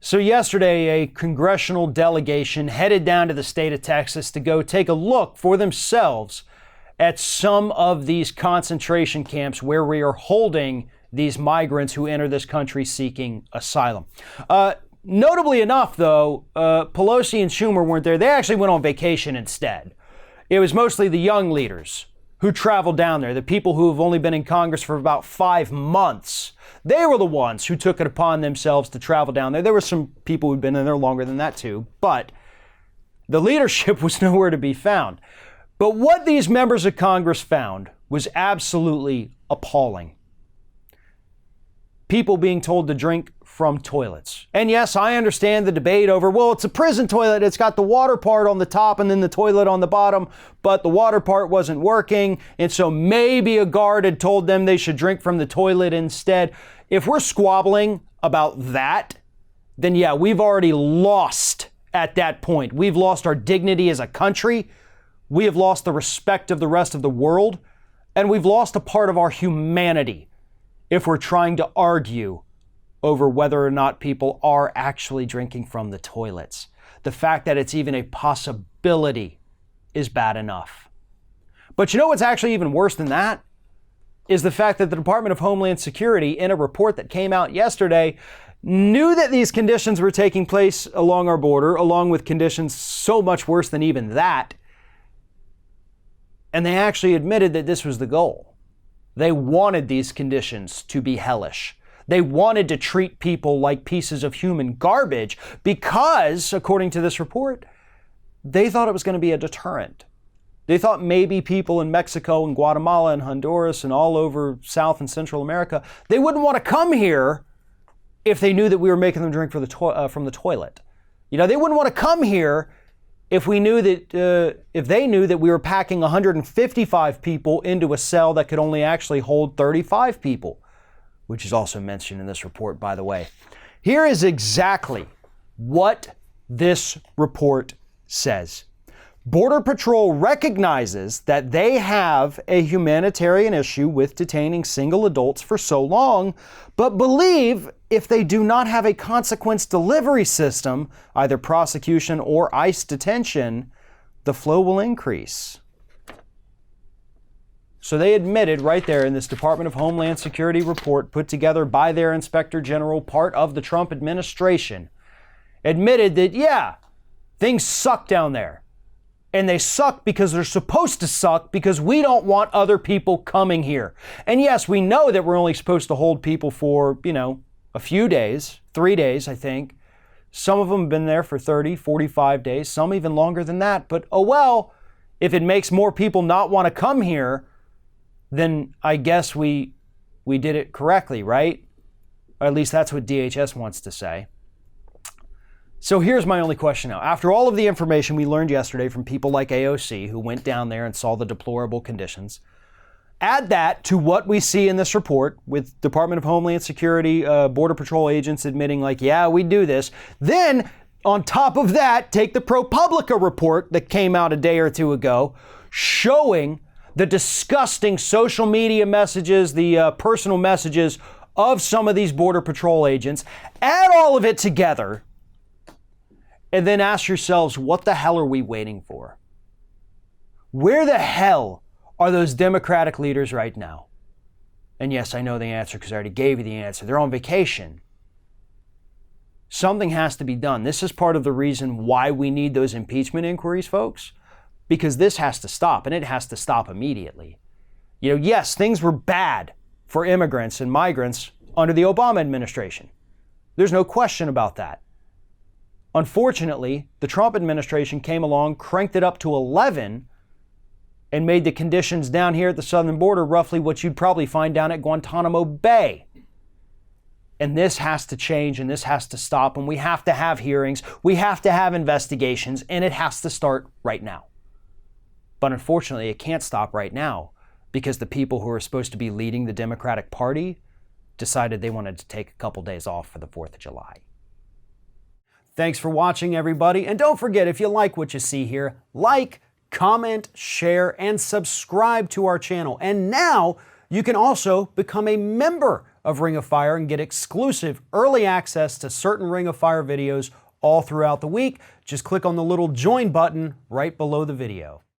So yesterday, a congressional delegation headed down to the state of Texas to go take a look for themselves at some of these concentration camps where we are holding these migrants who enter this country seeking asylum. Notably enough, though, Pelosi and Schumer weren't there. They actually went on vacation instead. It was mostly the young leaders who traveled down there, the people who have only been in Congress for about 5 months. They were the ones who took it upon themselves to travel down there. There were some people who'd been in there longer than that too, but the leadership was nowhere to be found. But what these members of Congress found was absolutely appalling. People being told to drink from toilets. And yes, I understand the debate over, well, it's a prison toilet. It's got the water part on the top and then the toilet on the bottom, but the water part wasn't working. And so maybe a guard had told them they should drink from the toilet instead. If we're squabbling about that, then yeah, we've already lost at that point. We've lost our dignity as a country. We have lost the respect of the rest of the world. And we've lost a part of our humanity if we're trying to argue over whether or not people are actually drinking from the toilets. The fact that it's even a possibility is bad enough. But you know what's actually even worse than that? Is the fact that the Department of Homeland Security, in a report that came out yesterday, knew that these conditions were taking place along our border, along with conditions so much worse than even that. And they actually admitted that this was the goal. They wanted these conditions to be hellish. They wanted to treat people like pieces of human garbage because, according to this report, they thought it was going to be a deterrent. They thought maybe people in Mexico and Guatemala and Honduras and all over South and Central America, they wouldn't want to come here if they knew that we were making them drink from the toilet. You know, they wouldn't want to come here if we knew that, if they knew that we were packing 155 people into a cell that could only actually hold 35 people. Which is also mentioned in this report, by the way. Here is exactly what this report says. Border Patrol recognizes that they have a humanitarian issue with detaining single adults for so long, but believe if they do not have a consequence delivery system, either prosecution or ICE detention, the flow will increase. So they admitted right there in this Department of Homeland Security report put together by their Inspector General, part of the Trump administration, admitted that, yeah, things suck down there. And they suck because they're supposed to suck because we don't want other people coming here. And yes, we know that we're only supposed to hold people for, a few days, 3 days, I think. Some of them have been there for 30, 45 days, some even longer than that. But oh well, if it makes more people not want to come here, then I guess we did it correctly, right? Or at least that's what DHS wants to say. So here's my only question now. After all of the information we learned yesterday from people like AOC who went down there and saw the deplorable conditions, add that to what we see in this report with Department of Homeland Security, Border Patrol agents admitting like, yeah, we do this. Then on top of that, take the ProPublica report that came out a day or two ago showing the disgusting social media messages, the personal messages of some of these Border Patrol agents. Add all of it together and then ask yourselves, what the hell are we waiting for? Where the hell are those Democratic leaders right now? And yes, I know the answer because I already gave you the answer. They're on vacation. Something has to be done. This is part of the reason why we need those impeachment inquiries, folks. Because this has to stop, and it has to stop immediately. Yes, things were bad for immigrants and migrants under the Obama administration. There's no question about that. Unfortunately, the Trump administration came along, cranked it up to 11, and made the conditions down here at the southern border roughly what you'd probably find down at Guantanamo Bay. And this has to change, and this has to stop, and we have to have hearings, we have to have investigations, and it has to start right now. But unfortunately, it can't stop right now because the people who are supposed to be leading the Democratic Party decided they wanted to take a couple days off for the 4th of July. Thanks for watching, everybody. And don't forget, if you like what you see here, like, comment, share, and subscribe to our channel. And now you can also become a member of Ring of Fire and get exclusive early access to certain Ring of Fire videos all throughout the week. Just click on the little join button right below the video.